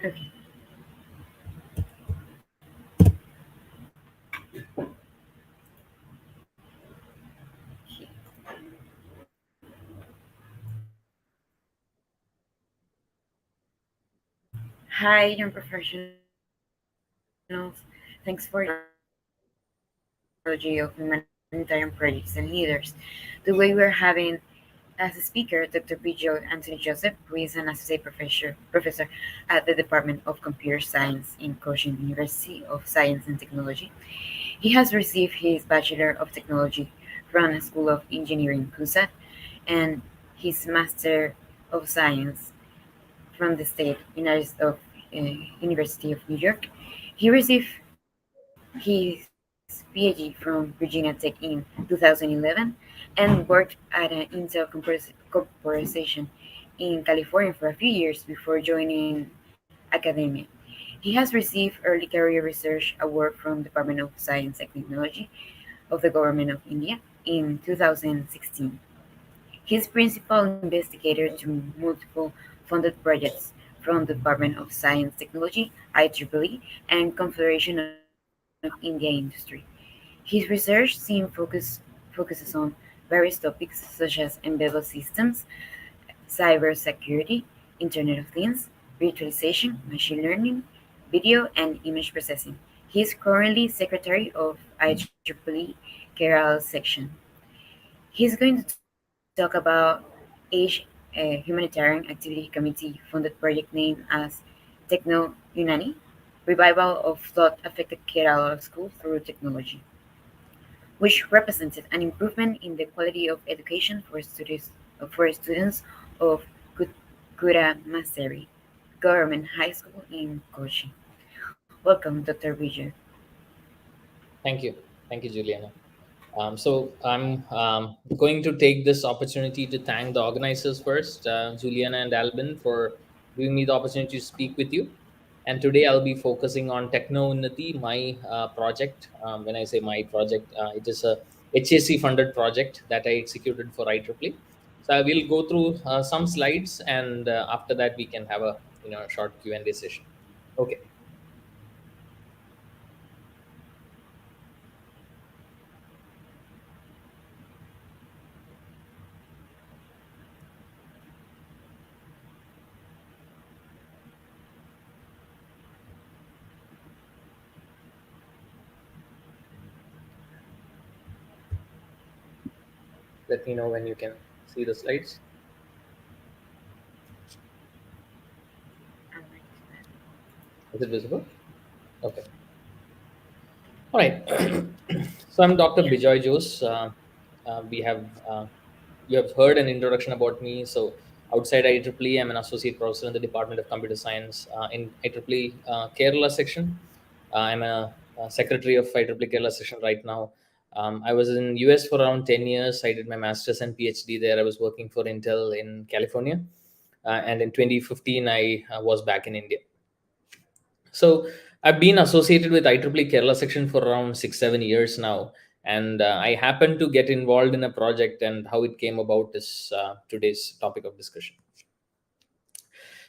Okay. Hi, young professionals. Thanks for Chronology of Humanitarian Projects and Leaders. Today we're having as a speaker Dr. Bijoy Antony Joseph, who is an associate professor at the Department of Computer Science in Cochin University of Science and Technology. He has received his Bachelor of Technology from the School of Engineering CUSAT and his Master of Science from the State University of New York. He received his PhD from Virginia Tech in 2011 and worked at an Intel Corporation in California for a few years before joining academia. He has received Early Career Research Award from Department of Science and Technology of the Government of India in 2016. He is principal investigator to multiple funded projects from the Department of Science Technology, IEEE, and Confederation of India Industry. His research team focuses on various topics such as embedded systems, cybersecurity, Internet of Things, virtualization, machine learning, video and image processing. He is currently secretary of IEEE Kerala section. He's going to talk about Age Humanitarian Activity Committee funded project named as Techno Unnati, revival of flood affected Kerala school through technology, which represented an improvement in the quality of education for students of Kura Government High School in Kochi. Welcome, Dr. Bijoy. Thank you. Thank you, Juliana. So I'm going to take this opportunity to thank the organizers first, Juliana and Albin, for giving me the opportunity to speak with you. And today I'll be focusing on Techno Unnati, my project. When I say my project, it is a HAC funded project that I executed for IEEE. So I will go through some slides, and after that we can have a short Q&A session. Okay. Let me know when you can see the slides. Is it visible? Okay. All right. So I'm Dr. Yeah. Bijoy Jose. We have You have heard an introduction about me. So outside IEEE, I'm an associate professor in the Department of Computer Science in IEEE Kerala section. I'm a secretary of IEEE Kerala section right now. I was in US for around 10 years. I did my master's and PhD there. I was working for Intel in California. And in 2015, I was back in India. So I've been associated with IEEE Kerala section for around 6 7 years now, and I happened to get involved in a project, and how it came about is today's topic of discussion.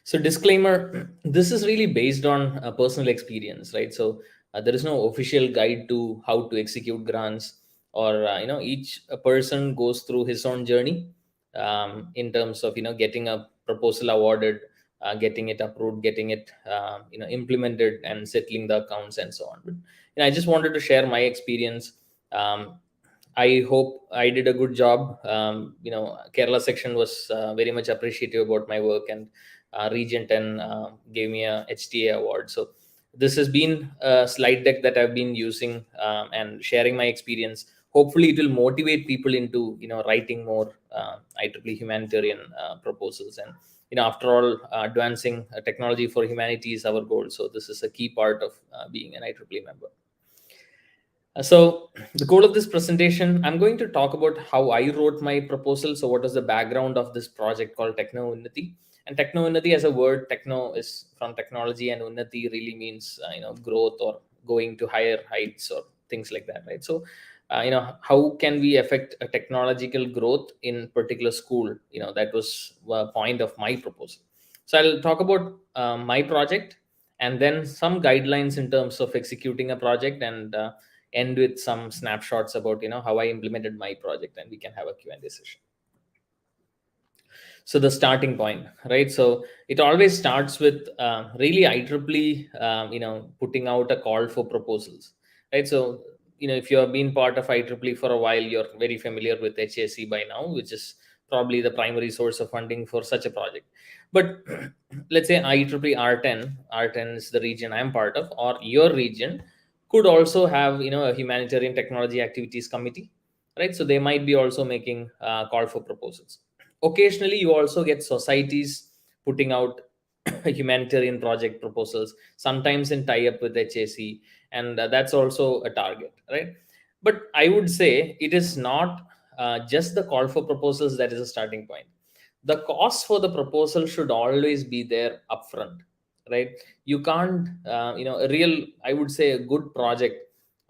So disclaimer: this is really based on a personal experience, right? So there is no official guide to how to execute grants, or each person goes through his own journey in terms of getting a proposal awarded, getting it approved, getting it implemented, and settling the accounts and so on. But I just wanted to share my experience. um, I hope I did a good job. Kerala section was very much appreciative about my work, and Region 10 gave me a HTA award. So this has been a slide deck that I've been using and sharing my experience. Hopefully, it will motivate people into writing more IEEE humanitarian proposals. And after all, advancing technology for humanity is our goal. So this is a key part of being an IEEE member. So, the goal of this presentation, I'm going to talk about how I wrote my proposal. So, what is the background of this project called Techno Unnati? And Techno Unnati, as a word, techno is from technology, and Unnati really means growth or going to higher heights or things like that, right? So, how can we affect a technological growth in particular school? That was a point of my proposal. So I'll talk about my project, and then some guidelines in terms of executing a project, and end with some snapshots about how I implemented my project, and we can have a Q&A session. So the starting point, right? So it always starts with really IEEE putting out a call for proposals, right? So if you have been part of IEEE for a while, you're very familiar with HAC by now, which is probably the primary source of funding for such a project. But let's say IEEE R10 is the region I'm part of, or your region could also have a humanitarian technology activities committee, right? So they might be also making call for proposals. Occasionally you also get societies putting out humanitarian project proposals, sometimes in tie up with HAC, and that's also a target, right? But I would say it is not just the call for proposals that is a starting point. The cost for the proposal should always be there upfront, right? You can't a real, I would say, a good project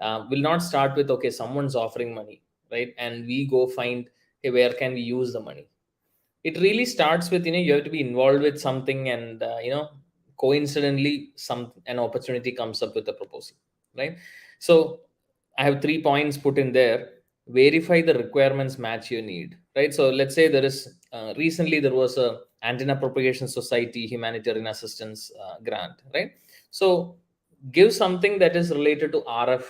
will not start with, okay, someone's offering money, right, and we go find, hey, where can we use the money. It really starts with, you have to be involved with something, and coincidentally some an opportunity comes up with a proposal, right? So I have 3 points put in there. Verify the requirements match your need, right? So let's say there is recently there was a antenna propagation society humanitarian assistance grant, right? So give something that is related to RF,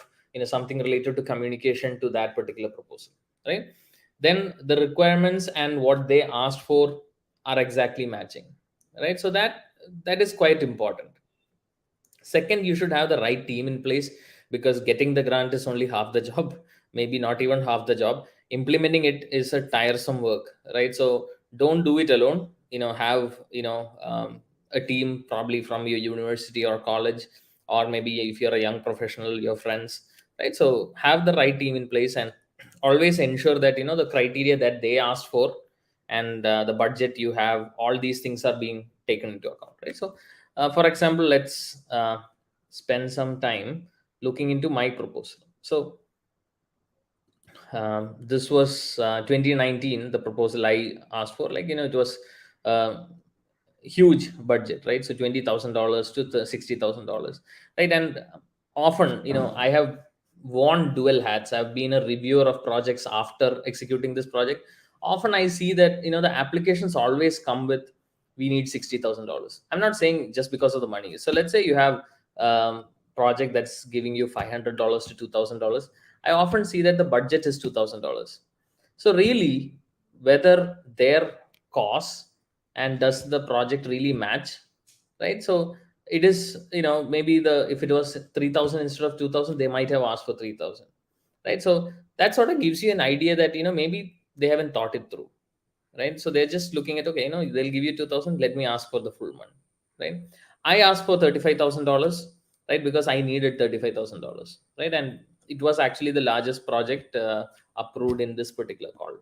something related to communication to that particular proposal, right? Then the requirements and what they asked for are exactly matching, right? So that is quite important. Second, you should have the right team in place, because getting the grant is only half the job, maybe not even half the job. Implementing it is a tiresome work, right? So don't do it alone. Have a team probably from your university or college, or maybe if you're a young professional, your friends, right? So have the right team in place, and always ensure that the criteria that they asked for, and the budget you have, all these things are being taken into account, right? So for example, let's spend some time looking into my proposal. So this was 2019, the proposal I asked for. Like, it was uh, huge budget, right? So $20,000 to $60,000, right? And often, I have worn dual hats. I've been a reviewer of projects after executing this project. Often I see that the applications always come with, we need $60,000. I'm not saying just because of the money. So let's say you have project that's giving you $500 to $2,000. I often see that the budget is $2,000. So really, whether their costs and does the project really match, right? So it is, maybe the if it was 3,000 instead of 2,000, they might have asked for 3,000, right? So that sort of gives you an idea that maybe they haven't thought it through, right? So they're just looking at, okay, they'll give you 2,000, let me ask for the full money, right? I asked for $35,000, right, because I needed $35,000, right? And it was actually the largest project approved in this particular call.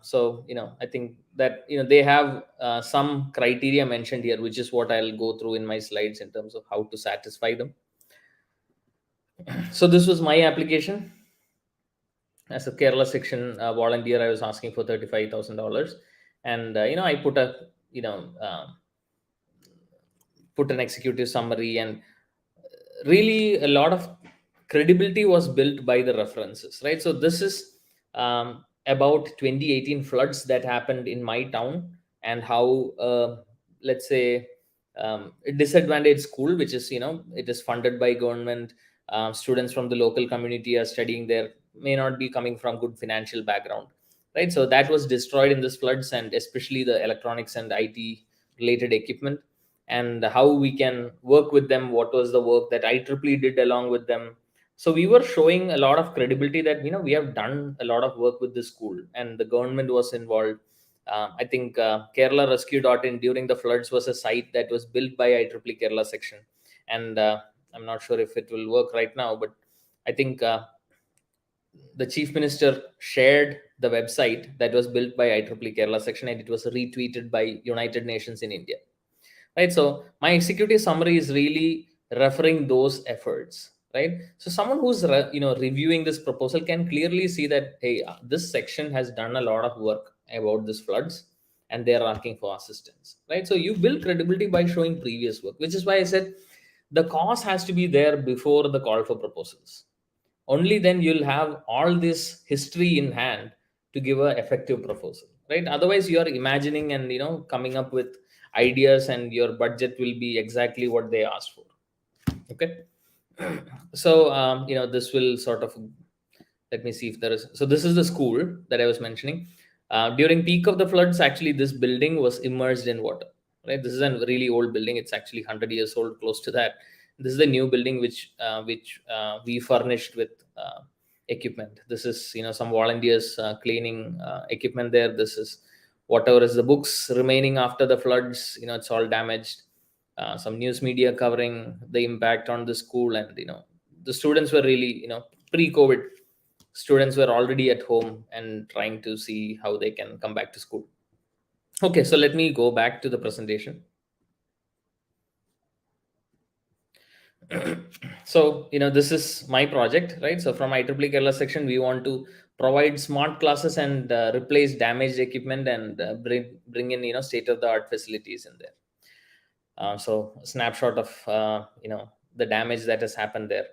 So I think that they have some criteria mentioned here, which is what I'll go through in my slides in terms of how to satisfy them. So this was my application. As a Kerala section volunteer, I was asking for $35,000, and I put a put an executive summary, and really a lot of credibility was built by the references, right? So this is about 2018 floods that happened in my town, and how let's say a disadvantaged school, which is it is funded by government, students from the local community are studying there, may not be coming from good financial background, right? So that was destroyed in this floods, and especially the electronics and IT related equipment, and how we can work with them, what was the work that IEEE did along with them. So we were showing a lot of credibility that we have done a lot of work with this school, and the government was involved. I think Kerala Rescue.in during the floods was a site that was built by IEEE Kerala section, and I'm not sure if it will work right now, but I think the chief minister shared the website that was built by IEEE Kerala section, and it was retweeted by United Nations in India, right? So my executive summary is really referring those efforts, right? So someone who's reviewing this proposal can clearly see that, hey, this section has done a lot of work about this floods, and they are asking for assistance, right? So you build credibility by showing previous work, which is why I said the cause has to be there before the call for proposals. Only then you'll have all this history in hand to give a effective proposal, right? Otherwise you are imagining and coming up with ideas, and your budget will be exactly what they asked for. Okay. So this will sort of, let me see if there is, so this is the school that I was mentioning. During peak of the floods, actually this building was immersed in water, right? This is a really old building, it's actually 100 years old, close to that. This is the new building which we furnished with equipment. This is some volunteers cleaning equipment there. This is whatever is the books remaining after the floods, it's all damaged. Some news media covering the impact on the school, and the students were really, pre-COVID, students were already at home and trying to see how they can come back to school. Okay, so let me go back to the presentation. So this is my project, right? So from IEEE Kerala section, we want to provide smart classes and replace damaged equipment, and bring in state of the art facilities in there. So a snapshot of the damage that has happened there,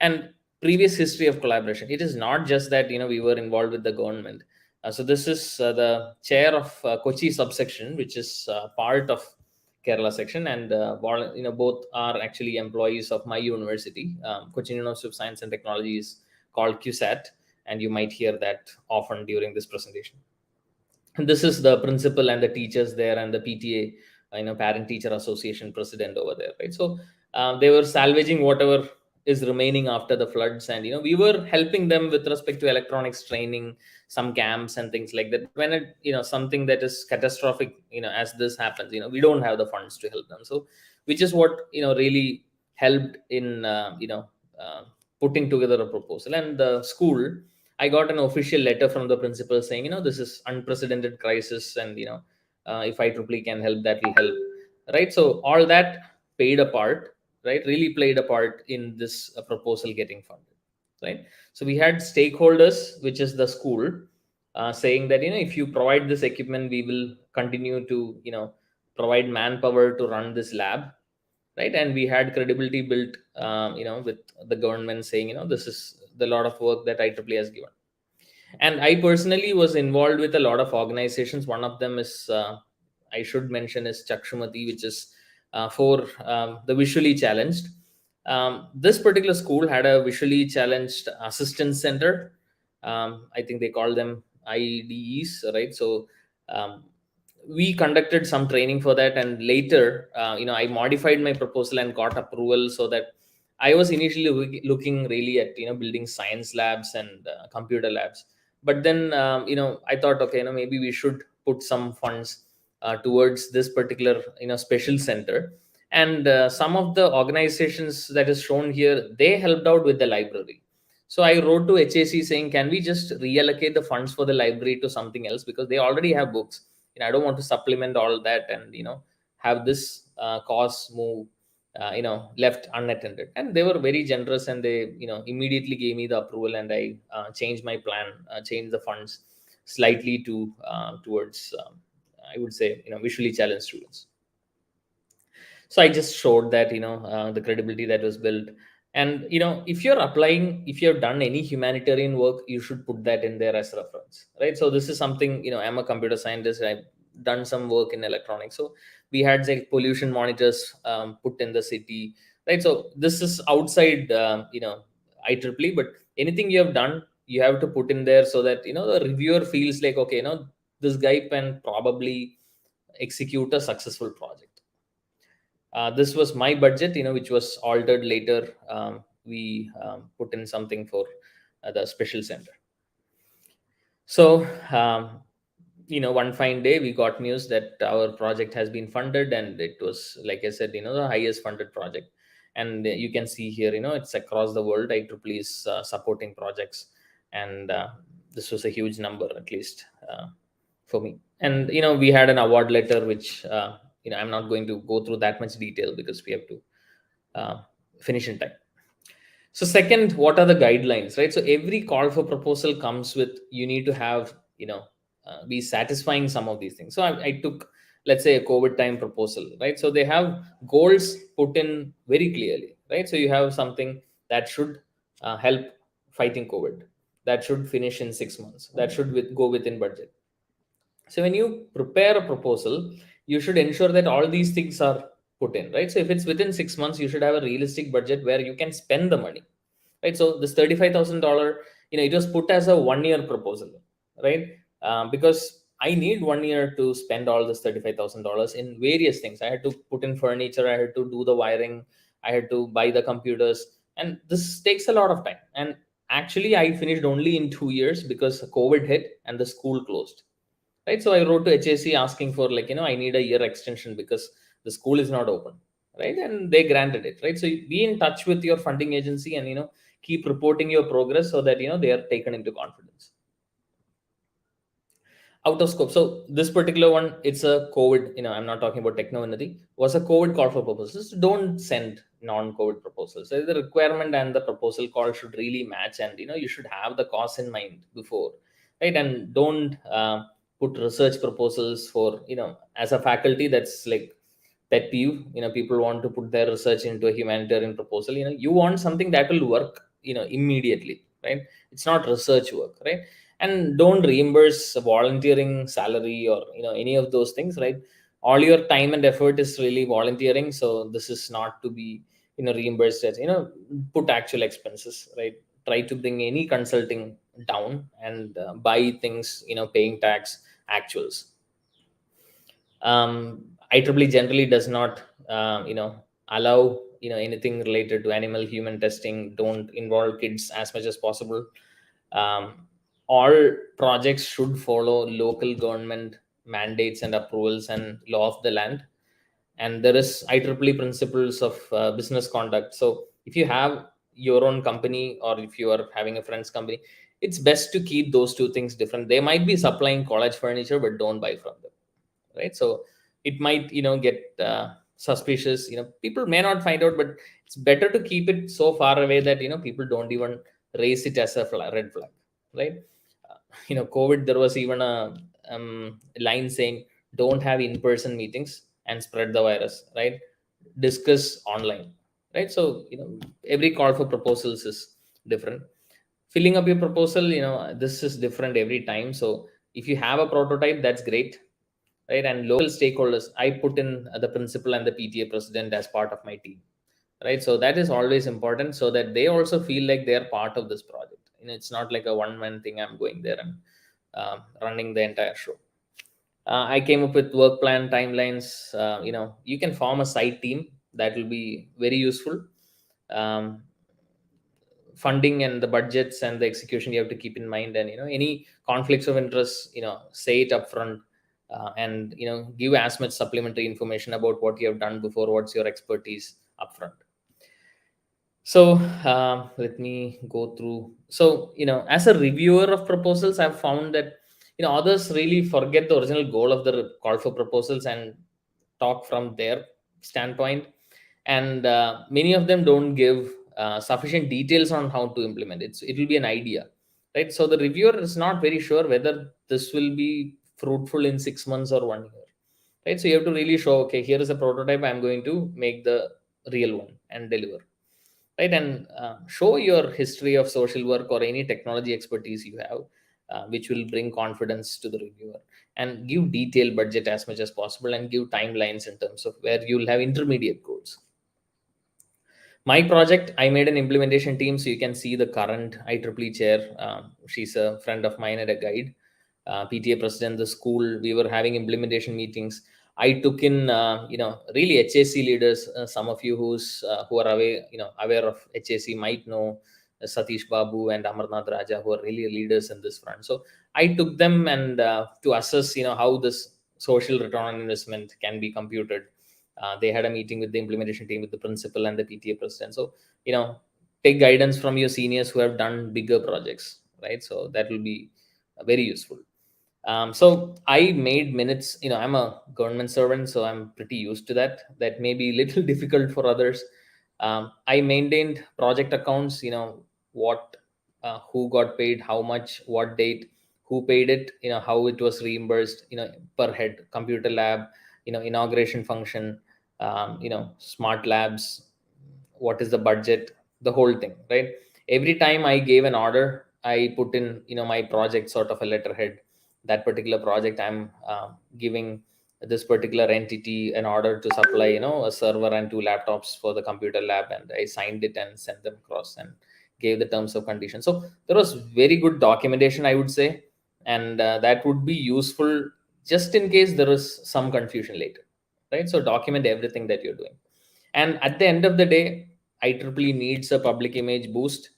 and previous history of collaboration. It is not just that we were involved with the government. So this is the chair of Kochi subsection, which is part of Kerala section, and both are actually employees of my university. Kochi University of Science and Technology is called QSAT, and you might hear that often during this presentation. And this is the principal and the teachers there, and the PTA, parent teacher association president over there, right? So they were salvaging whatever is remaining after the floods, and we were helping them with respect to electronics training, some camps and things like that. But when it something that is catastrophic, as this happens, we don't have the funds to help them. So which is what really helped in uh, putting together a proposal. And the school, I got an official letter from the principal saying, this is unprecedented crisis, and if IEEE can help, that will help, right? So all that paid a part, right? Really played a part in this proposal getting funded, right? So we had stakeholders, which is the school, saying that if you provide this equipment, we will continue to provide manpower to run this lab, right? And we had credibility built, with the government saying, this is the lot of work that IEEE has given. And I personally was involved with a lot of organizations. One of them is, I should mention, is Chakshumati, which is for the visually challenged. This particular school had a visually challenged assistance center. I think they call them IEDs, right? So um, we conducted some training for that, and later I modified my proposal and got approval, so that I was initially looking really at building science labs and computer labs. But then I thought, okay, maybe we should put some funds towards this particular special center. And some of the organizations that is shown here, they helped out with the library. So I wrote to HAC saying, can we just reallocate the funds for the library to something else, because they already have books. I don't want to supplement all that and have this cost move left unattended. And they were very generous, and they immediately gave me the approval, and I changed my plan, changed the funds slightly to towards I would say visually challenged students. So I just showed that the credibility that was built. And if you're applying, if you've done any humanitarian work, you should put that in there as reference, right? So this is something, I'm a computer scientist, I've done some work in electronics. So we had like pollution monitors put in the city, right? So this is outside IEEE, but anything you have done, you have to put in there, so that the reviewer feels like, okay, this guy can probably execute a successful project. This was my budget, which was altered later. We put in something for the special center. So, one fine day, we got news that our project has been funded, and it was, like I said, the highest funded project. And you can see here, it's across the world. IEEE is supporting projects, and this was a huge number, at least for me. And we had an award letter, which I'm not going to go through that much detail, because we have to uh, finish in time. So second, what are the guidelines, right? So every call for proposal comes with, you need to have be satisfying some of these things. So I took, let's say, a COVID time proposal, right? So they have goals put in very clearly, right? So you have something that should help fighting COVID, that should finish in 6 months, that should go within budget. So when you prepare a proposal, you should ensure that all these things are put in, right? So if it's within 6 months, you should have a realistic budget where you can spend the money, right? So this $35,000, it was put as a 1 year proposal, right? Because I need 1 year to spend all this $35,000 in various things. I had to put in furniture, I had to do the wiring, I had to buy the computers, and this takes a lot of time. And actually, I finished only in 2 years because COVID hit and the school closed, right? So I wrote to HAC asking for, like, I need a year extension because the school is not open, right? And they granted it, right? So you be in touch with your funding agency and keep reporting your progress so that they are taken into confidence. Out of scope. So this particular one, it's a COVID, I'm not talking about Techno Unnati, was a COVID call for proposals. Don't send non-COVID proposals. So the requirement and the proposal call should really match, and you should have the cost in mind before, right? And don't put research proposals for, as a faculty, that's like pet peeve. People want to put their research into a humanitarian proposal. You want something that will work immediately, right? It's not research work, right? And don't reimburse volunteering salary or any of those things, right? All your time and effort is really volunteering, so this is not to be reimbursed as, put actual expenses, right? Try to bring any consulting down and buy things, paying tax actuals. IEEE generally does not allow anything related to animal human testing. Don't involve kids as much as possible. All projects should follow local government mandates and approvals and law of the land. And there is IEEE principles of business conduct. So if you have your own company or if you are having a friend's company, it's best to keep those two things different. They might be supplying college furniture, but don't buy from them, right? So it might get suspicious. People may not find out, but it's better to keep it so far away that people don't even raise it as a red flag, right? COVID, there was even a line saying, don't have in-person meetings and spread the virus, right? Discuss online, right? So every call for proposals is different. Filling up your proposal, this is different every time. So if you have a prototype, that's great, right? And local stakeholders, I put in the principal and the PTA president as part of my team, right? So that is always important, so that they also feel like they are part of this project. It's not like a one-man thing, I'm going there and running the entire show. I came up with work plan timelines. You can form a side team, that will be very useful. um, Funding and the budgets and the execution, you have to keep in mind. And any conflicts of interest, say it upfront. And give as much supplementary information about what you have done before, what's your expertise upfront. So let me go through. So as a reviewer of proposals, I've found that others really forget the original goal of the call for proposals and talk from their standpoint. And many of them don't give sufficient details on how to implement it. So it will be an idea, right? So the reviewer is not very sure whether this will be fruitful in 6 months or 1 year, right? So you have to really show, okay, here is a prototype, I'm going to make the real one and deliver, right? And show your history of social work or any technology expertise you have, which will bring confidence to the reviewer. And give detailed budget as much as possible, and give timelines in terms of where you'll have intermediate goals. My project, I made an implementation team, so you can see the current IEEE chair. She's a friend of mine and a guide. PTA president, the school, we were having implementation meetings. I took in really HAC leaders. Some of you who are aware of HAC might know Satish Babu and Amarnath Raja, who are really leaders in this front. So I took them and to assess how this social return on investment can be computed. They had a meeting with the implementation team, with the principal and the PTA president. So take guidance from your seniors who have done bigger projects, right? So that will be very useful. So I made minutes. I'm a government servant, so I'm pretty used to that. That may be a little difficult for others. I maintained project accounts. What, who got paid, how much, what date, who paid it, how it was reimbursed, per head, computer lab, inauguration function, smart labs, what is the budget, the whole thing, right? Every time I gave an order, I put in, my project sort of a letterhead. That particular project, I'm giving this particular entity an order to supply, a server and two laptops for the computer lab, and I signed it and sent them across and gave the terms of condition. So there was very good documentation, I would say, and that would be useful just in case there is some confusion later, right? So document everything that you're doing. And at the end of the day, IEEE needs a public image boost.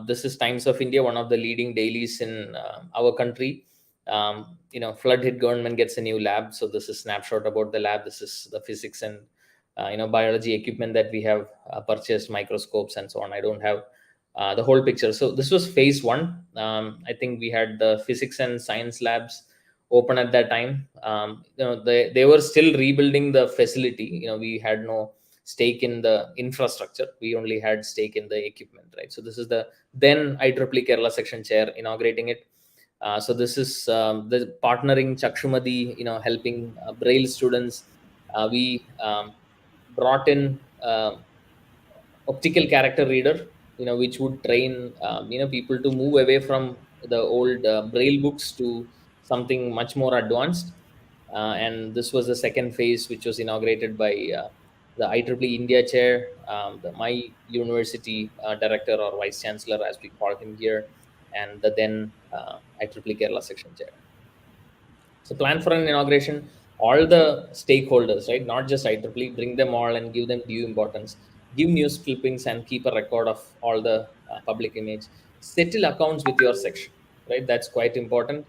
This is Times of India, one of the leading dailies in our country. Flood hit government gets a new lab. So this is snapshot about the lab. This is the physics and biology equipment that we have purchased, microscopes and so on. I don't have the whole picture. So this was phase one. I think we had the physics and science labs open at that time. They were still rebuilding the facility. We had no stake in the infrastructure. We only had stake in the equipment, right? So this is the then IEEE Kerala section chair inaugurating it. So this is the partnering Chakshumadi, helping Braille students. We brought in optical character reader, which would train people to move away from the old Braille books to something much more advanced. And this was the second phase, which was inaugurated by the IEEE India chair, my university director or vice chancellor, as we call him here, and the then IEEE Kerala section chair. So plan for an inauguration, all the stakeholders, right? Not just IEEE, bring them all and give them due importance. Give news clippings and keep a record of all the public image. Settle accounts with your section, right? That's quite important.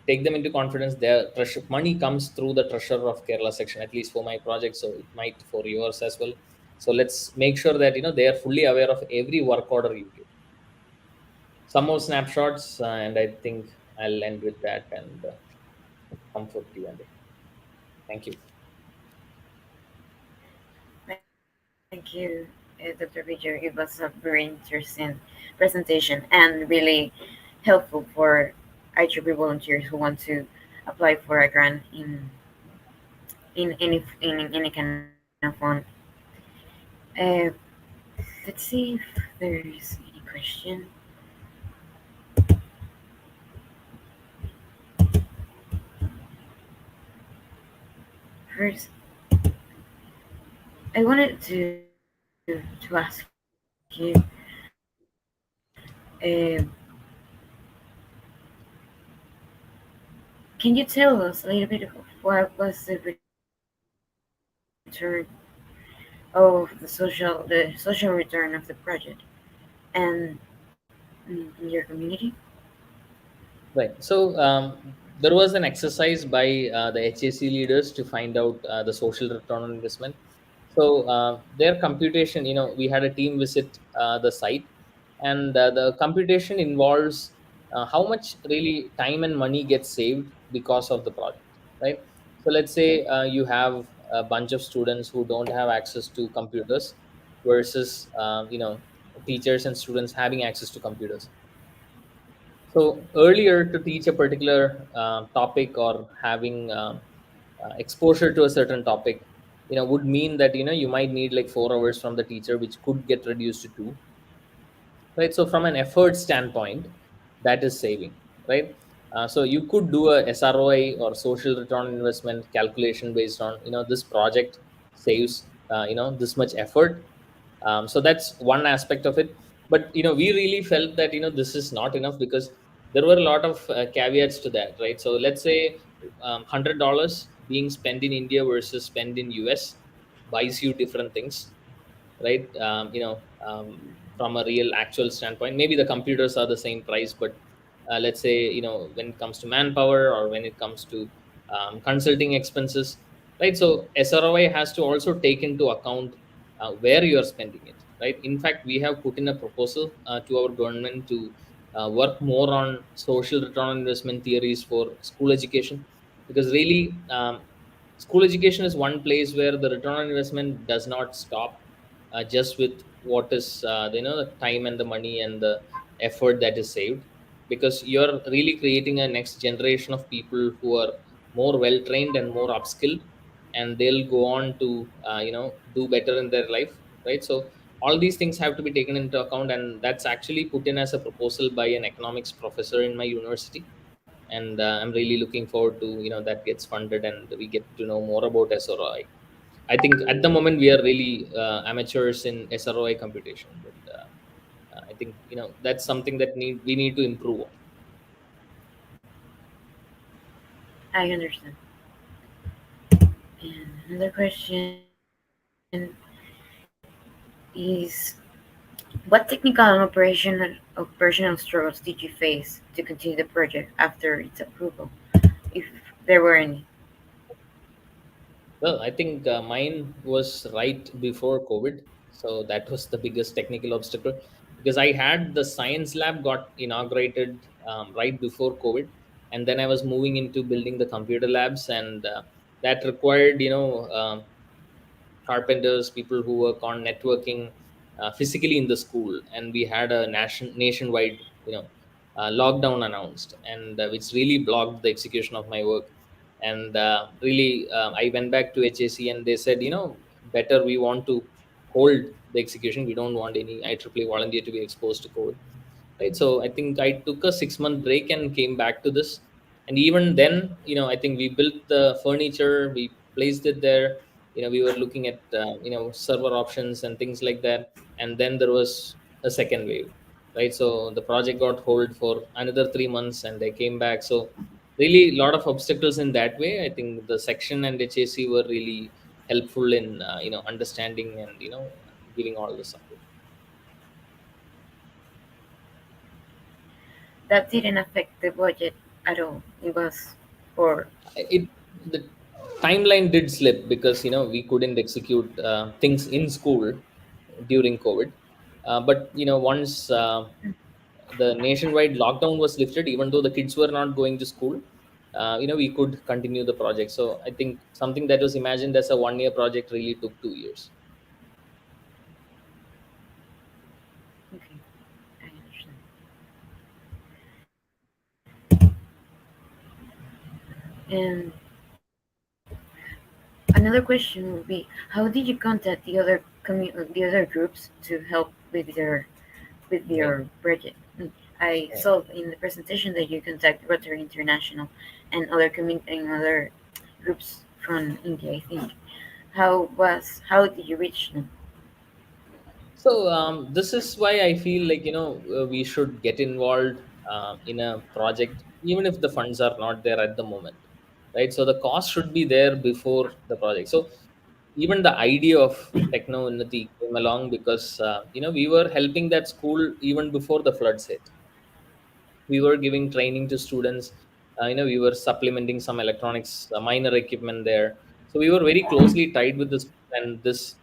Take them into confidence. Their treasure money comes through the treasurer of Kerala section, at least for my project. So it might for yours as well. So let's make sure that they are fully aware of every work order you give. Some more snapshots, and I think I'll end with that and comfort Q&A. Thank you. Thank you, Dr. Bijoy. It was a very interesting presentation and really helpful for IEEE volunteers who want to apply for a grant in any kind of fund. Uh, let's see if there's any question. First, I wanted to ask you, uh, can you tell us a little bit of what was the return of the social return of the project and in your community? Right. So there was an exercise by the HAC leaders to find out the social return on investment. So their computation, we had a team visit the site, and the computation involves how much really time and money gets saved because of the project, right? So let's say you have a bunch of students who don't have access to computers versus teachers and students having access to computers. So earlier, to teach a particular topic or having exposure to a certain topic, would mean that you might need like 4 hours from the teacher, which could get reduced to two, right? So from an effort standpoint, that is saving, right? So you could do a SROI or social return on investment calculation based on this project saves this much effort. So that's one aspect of it. But we really felt that this is not enough, because there were a lot of caveats to that, right? So let's say $100 being spent in India versus spent in US buys you different things, right? From a real actual standpoint, maybe the computers are the same price, but let's say when it comes to manpower or when it comes to consulting expenses, right? So SROI has to also take into account where you are spending it, right? In fact, we have put in a proposal to our government to work more on social return on investment theories for school education, because really school education is one place where the return on investment does not stop just with what is the time and the money and the effort that is saved. because you're really creating a next generation of people who are more well trained and more upskilled, and they'll go on to do better in their life, right? So all these things have to be taken into account, and that's actually put in as a proposal by an economics professor in my university. And I'm really looking forward to that gets funded and we get to know more about SROI. I think at the moment we are really amateurs in SROI computation, but I think that's something that we need to improve on. I understand. And another question is, what technical and operational struggles did you face to continue the project after its approval, if there were any? Well, I think mine was right before COVID, so that was the biggest technical obstacle, because I had the science lab got inaugurated right before COVID, and then I was moving into building the computer labs, and that required carpenters, people who work on networking physically in the school, and we had a nationwide lockdown announced, and which really blocked the execution of my work. And really, I went back to HAC, and they said, better we want to hold the execution. We don't want any IEEE volunteer to be exposed to COVID, right? So I think I took a 6-month break and came back to this. And even then, I think we built the furniture, we placed it there. We were looking at server options and things like that. And then there was a second wave, right? So the project got hold for another 3 months, and they came back. So really a lot of obstacles in that way. I think the section and HAC were really helpful in understanding and giving all the support. That didn't affect the budget at all. It was for It The timeline did slip because we couldn't execute things in school during COVID. But once the nationwide lockdown was lifted, even though the kids were not going to school, we could continue the project. So I think something that was imagined as a 1-year project really took 2 years. okay. I understand. And another question would be, how did you contact the other groups to help with Right. your project? I Right. saw in the presentation that you contact Rotary International and other groups from India, I think. How did you reach them? So this is why I feel like we should get involved in a project, even if the funds are not there at the moment, right? So the cost should be there before the project. So even the idea of Techno Unnati came along because we were helping that school even before the floods hit. We were giving training to students. We were supplementing some electronics, minor equipment there. So we were very closely tied with this, and this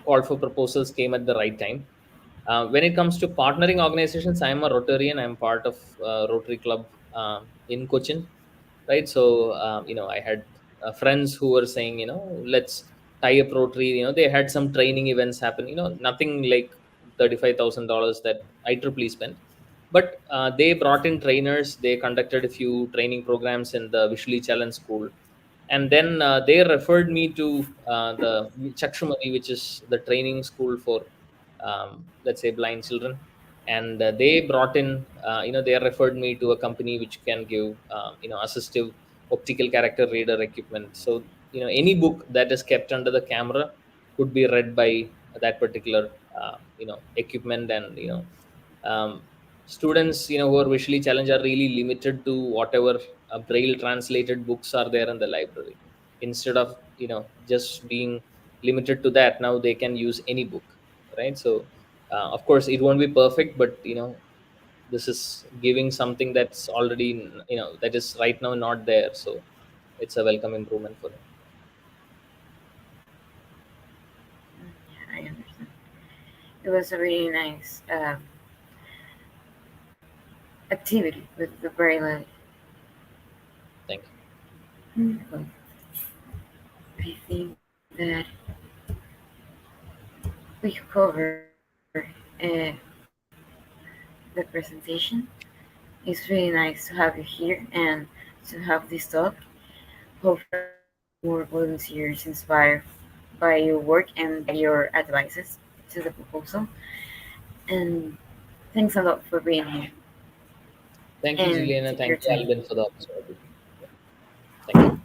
call for proposals came at the right time. When it comes to partnering organizations, I am a Rotarian. I'm part of Rotary Club in Cochin, right? So I had friends who were saying, let's tie up Rotary. They had some training events happen. Nothing like $35,000 that IEEE spent, but they brought in trainers. They conducted a few training programs in the visually challenged school, and then they referred me to the Chakshumari, which is the training school for let's say blind children. And they brought in they referred me to a company which can give assistive optical character reader equipment. So any book that is kept under the camera could be read by that particular equipment. And students who are visually challenged are really limited to whatever braille translated books are there in the library. Instead of just being limited to that, now they can use any book, right? So of course it won't be perfect, but this is giving something that's already that is right now not there. So it's a welcome improvement for them. Yeah, I understand. It was a really nice activity with the braille. Thank you. Well, I think that we covered the presentation. It's really nice to have you here and to have this talk. Hopefully, more volunteers inspired by your work and by your advices to the proposal. And thanks a lot for being here Thank you, and Julian, and take your thank you, time. Alvin, for the opportunity. Thank you.